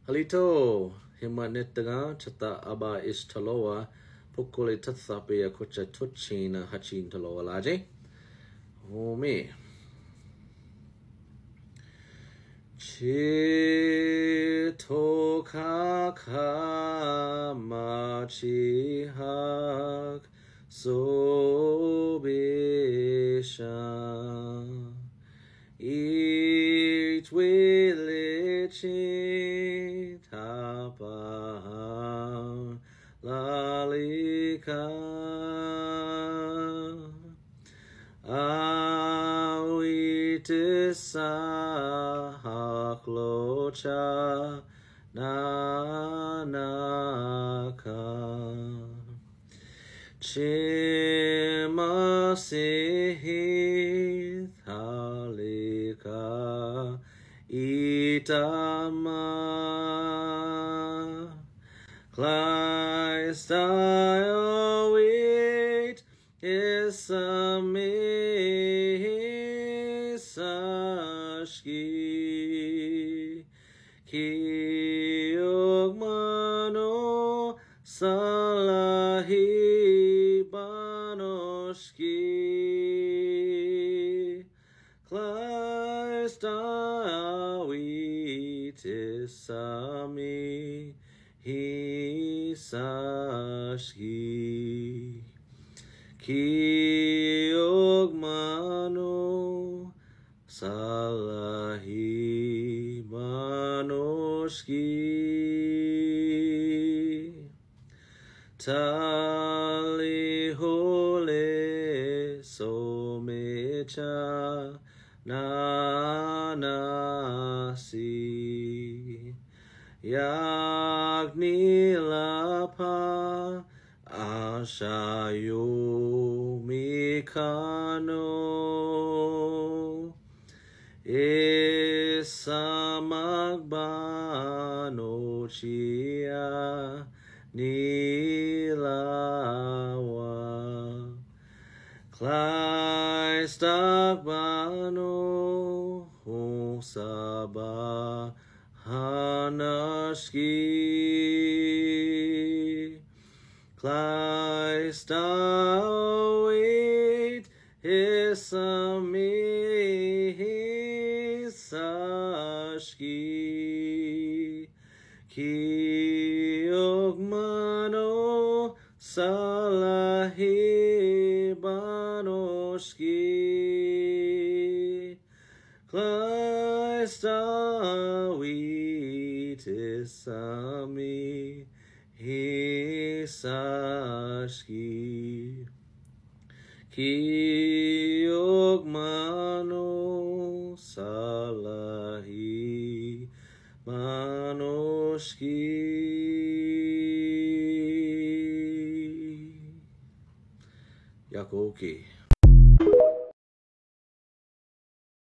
Halito, Himanetaga, Chahta Aba Isht Taloa, Pukole Tathape, Kocha Tuchina, Hachin Taloa Laje. Oh me. Chito Kaka Machi Hak Sobisha. Each village tapa lalika awitisa haklocha nanaka Chimasih halika itama Christ I await is a misashki Kiogmano salahi banoshki Christ awitisami hisashki Kiogmano salahi banoshki Tali hole somecha nanasi Yagni lapa ashayo mikano Isamagbano chia nilawa Christ agbano hosaba hanashki Christ await hisashki Kiogmano salahi banoshki Christ awitisami hisashki Kiogmano salahi Manoshki Yakoke